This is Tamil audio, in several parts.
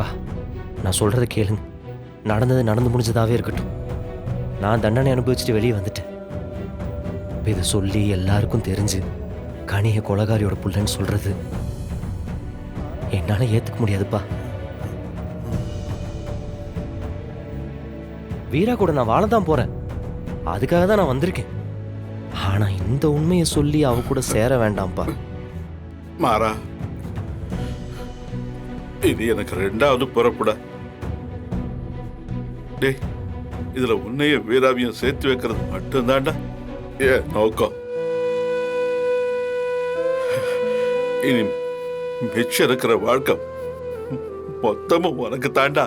பா, நான் சொல்கிறத கேளுங்க. நடந்தது நடந்து முடிஞ்சதாகவே இருக்கட்டும். நான் தண்டனை அனுபவிச்சுட்டு வெளியே வந்துட்டேன். இப்போ இதை சொல்லி எல்லாருக்கும் தெரிஞ்சு கனிய கொலகாரியோட புள்ளன்னு சொல்கிறது என்னால் ஏற்றுக்க முடியாதுப்பா. வீரா கூட நான் வாழ தான் போகிறேன், அதுக்காக தான் நான் வந்திருக்கேன். ஆனால் இந்த உண்மையை சொல்லி அவ கூட சேர வேண்டாம்ப்பா. மாறா, இது எனக்கு 2வது புறப்பட. டேய், இதுல உன்னையும் வீராவையும் சேர்த்து வைக்கிறது மட்டும்தான்டா ஏன் நோக்கம். இனி மிச்சம் இருக்கிற வாழ்க்கை மொத்தமும் உனக்கு தாண்டா.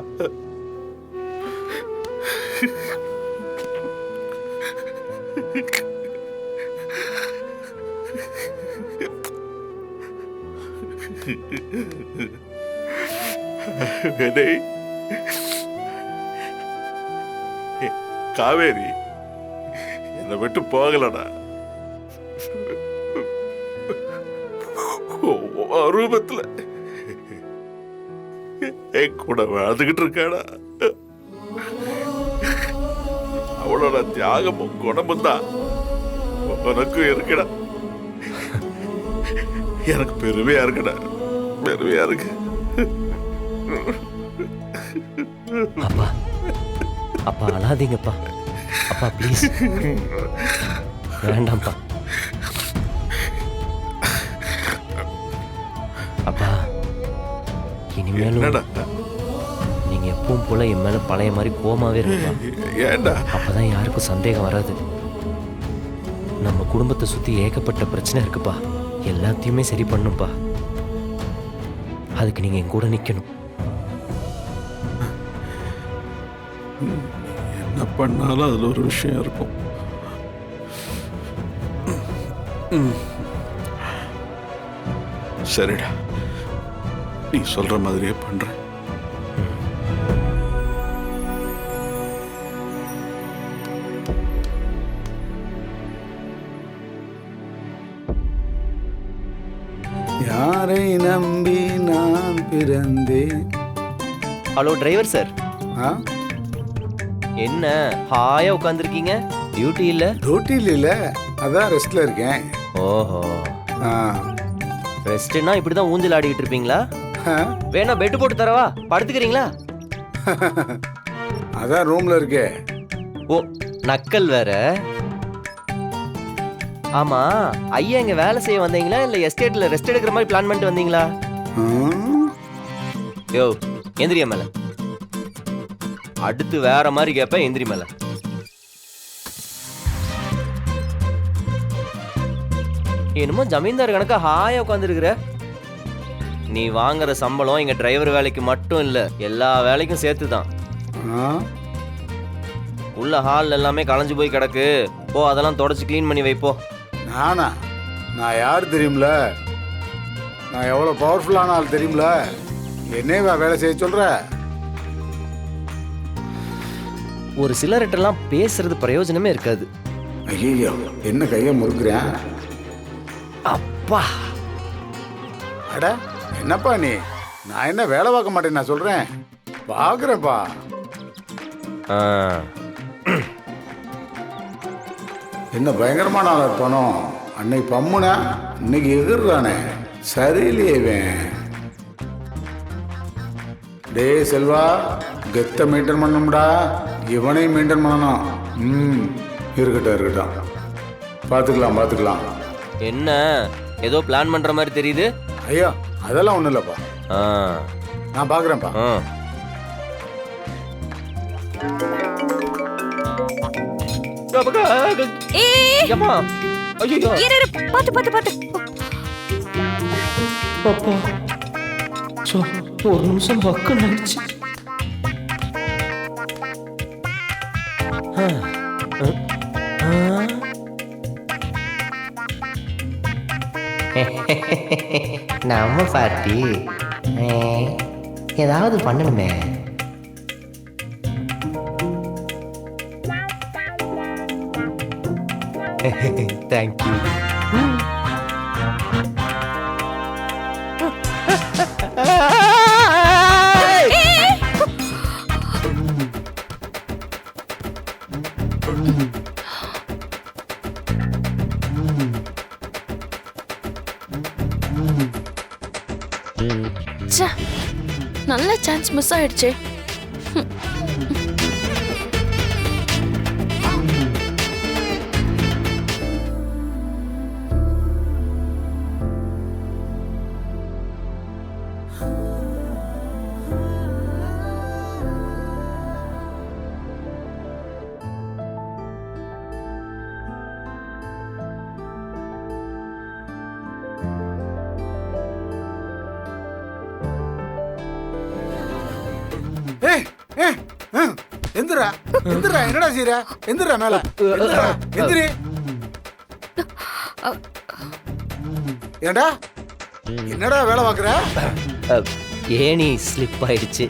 காவேரி என்னை விட்டு போகலடா. ரூபத்துல என் கூட வாழ்ந்துகிட்டு இருக்காடா. அவளோட தியாகமும் குணமும் தான் உனக்கும் இருக்குடா. எனக்கு பெருமையா இருக்குடா, பெருமையா இருக்கு. அப்பா, அப்பா அழாதீங்கப்பா. அப்பா ப்ளீஸ், வேண்டாம்ப்பா. அப்பா, இனிமேலும் நீங்க எப்பவும் போல என் மேல பழைய மாதிரி கோமாவே இருப்பா. அப்பதான் யாருக்கும் சந்தேகம் வராது. நம்ம குடும்பத்தை சுத்தி ஏகப்பட்ட பிரச்சனை இருக்குப்பா. எல்லாத்தையுமே சரி பண்ணுப்பா. அதுக்கு நீங்க என் கூட நிக்கணும். என்ன பண்ணாலும் அதுல ஒரு விஷயம் இருக்கும். சரிடா, நீ சொல்ற மாதிரியே பண்றேன். யாரை நம்பி நான் பிறந்தேன். ஹலோ டிரைவர் சார், என்ன ஹாயா உட்காந்துருக்கீங்க? டியூட்டி இல்ல? டியூட்டியில் இல்லை, அதான் ரெஸ்ட்ல இருக்கேன். ஓஹோ, ரெஸ்ட்னா இப்படிதான் ஊஞ்சல் ஆடிக்கிட்டு இருப்பீங்களா? வேணா பெட் போட்டு தரவா, படுத்துக்கிறீங்களா? அதான் ரூம்ல இருக்கே. ஓ, நக்கல் வேற. ஆமா, ஐயா இங்க வேலை செய்ய வந்தீங்களா இல்ல எஸ்டேட்ல ரெஸ்ட் எடுக்கிற மாதிரி பிளான் பண்ணிட்டு வந்தீங்களா? யோ, எந்திரியா மேல. அடுத்து வேற மாதிரி கேப்ப, எந்திரி மேல. என்னமோ ஜமீன்தார் கணக்கா ஹாயா உட்காந்துருக்குற. நீ வாங்குற சம்பளம் எங்க டிரைவர் வேலைக்கு மட்டும் இல்ல, எல்லா வேலைக்கும் சேர்த்துதான். உள்ள ஹால் எல்லாமே களைஞ்சு போய் கிடக்கு, போ அதெல்லாம் தொடச்சு கிளீன் பண்ணி வைப்போ. நானா? நான் யார் தெரியும்ல? நான் எவ்வளவு பவர்ஃபுல்லான ஆள் தெரியும்ல? என்னைவா வேலை செய்ய சொல்ற? ஒரு சிலர்கிட்டலாம் பேசுறது பிரயோஜனமே இருக்காது. ஐயோ, என்ன கையை முறுக்குறேன். அப்பா, அட என்னப்பா நீ? நான் என்ன வேலை பார்க்க மாட்டேன் நான் சொல்றேன், பாக்குறேன்ப்பா. என்ன பயங்கரமான ஆளா இருப்பானோ. அன்னைக்கு பம்முனா இன்னைக்கு எதிர்றானே, சரியில்லையே. டே செல்வா, கெத்த மெயின்டைன் பண்ணணும்டா, இவனையும் மெயின்டைன் பண்ணணும். இருக்கட்டும் இருக்கட்டும், பார்த்துக்கலாம் பார்த்துக்கலாம். என்ன ஏதோ பிளான் பண்ற மாதிரி தெரியுது? ஐயா அதெல்லாம் ஒன்றும் இல்லைப்பா, நான் பார்க்குறேன்ப்பா. ஒரு நிமிஷம் பக்கம் ஆயிடுச்சு. நம்ம பாட்டி ஏதாவது பண்ணணுமே. தேங்க்யூ. நல்ல சான்ஸ் மிஸ் ஆயிடுச்சே. ஏய் ஏய் எந்திரா எந்திரா, என்னடா செய்ற? எந்திரா மேல, எந்திரா, எந்திரி. ஏண்டா என்னடா வேலை பார்க்குற? ஏணி ஸ்லிப் ஆயிடுச்சு.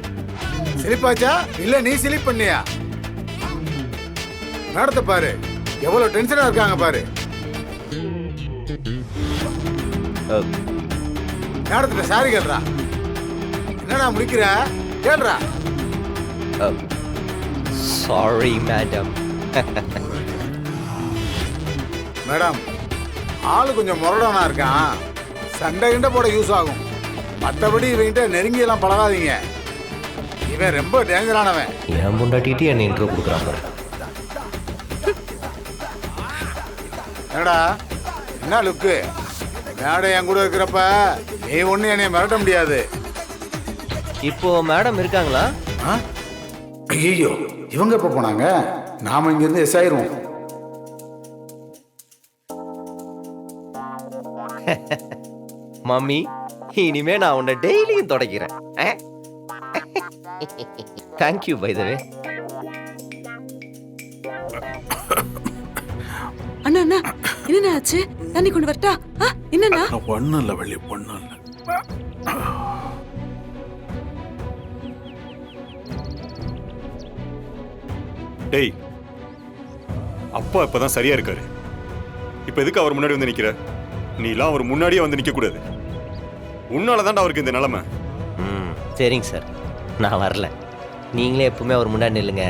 சிலிப்பாச்சா இல்ல நீ சிலிப் பண்ணியா? மேடத்தை பாரு, எவ்வளவு டென்ஷனா இருக்காங்க பாரு. மேடத்துல சாரி கேள்றா. என்னடா முடிக்கிற? கேள்றா. Sorry madam. மேடம், ஆளு கொஞ்சம் முரடானா இருக்கான். சண்டை கிண்ட போட யூஸ் ஆகும். மற்றபடி இவங்கிட்ட நெருங்கி எல்லாம் பழகாதீங்க. இவன் ரொம்ப டேஞ்சரானவன். என் முண்டாட்டிட்டு என்ன இன்ட்ரோ கொடுக்குறான் பாரு. என்னடா என்ன லுக்கு? மேடம் என் கூட இருக்கிறப்ப நீ ஒண்ணு என்னைய மிரட்ட முடியாது. இப்போ மேடம் இருக்காங்களா? ஐயோ, இவங்க எப்ப போனாங்க? நாம இங்க இருந்து எஸ் ஆயிருவோம். மம்மி, இனிமே நான் உன்னை டெய்லியும் தொடக்கிறேன். தேங்க்யூ பை த வே. அண்ணா அண்ணா, என்ன ஆச்சு? தண்ணி கொண்டு வரட்டா? என்னண்ணா? ஒன்னும் இல்ல வள்ளி, ஒன்னும் இல்ல. டேய், அப்பா இப்பதான் சரியா இருக்காரு. இப்ப எதுக்கு அவர் முன்னாடி வந்து நிக்கிற? நீலாம் அவர் முன்னாடியே வந்து நிக்க கூடாது. உன்னாலதான்டா அவருக்கு இந்த நிலைமை. சரிங்க சார், நான் வரல. நீங்களே எப்பவுமே அவர் முன்னாடி நில்லுங்க.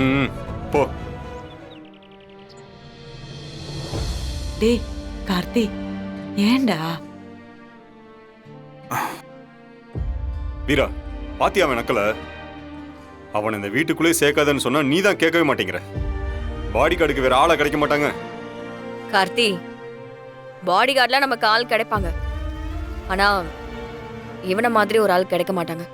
ம், போ. டேய் கார்த்தி, ஏண்டா? வீரா, பாத்தியா அவன் நக்கல? அவன் இந்த வீட்டுக்குள்ளே சேர்க்காதன்னு சொன்னா நீ தான் கேட்கவே மாட்டேங்கிற. பாடி கார்டுக்கு வேற ஆளா கிடைக்க மாட்டாங்க. கார்த்தி, பாடி கார்டுலாம் நமக்கு ஆள் கிடைப்பாங்க. ஆனா இவனை மாதிரி ஒரு ஆள் கிடைக்க மாட்டாங்க.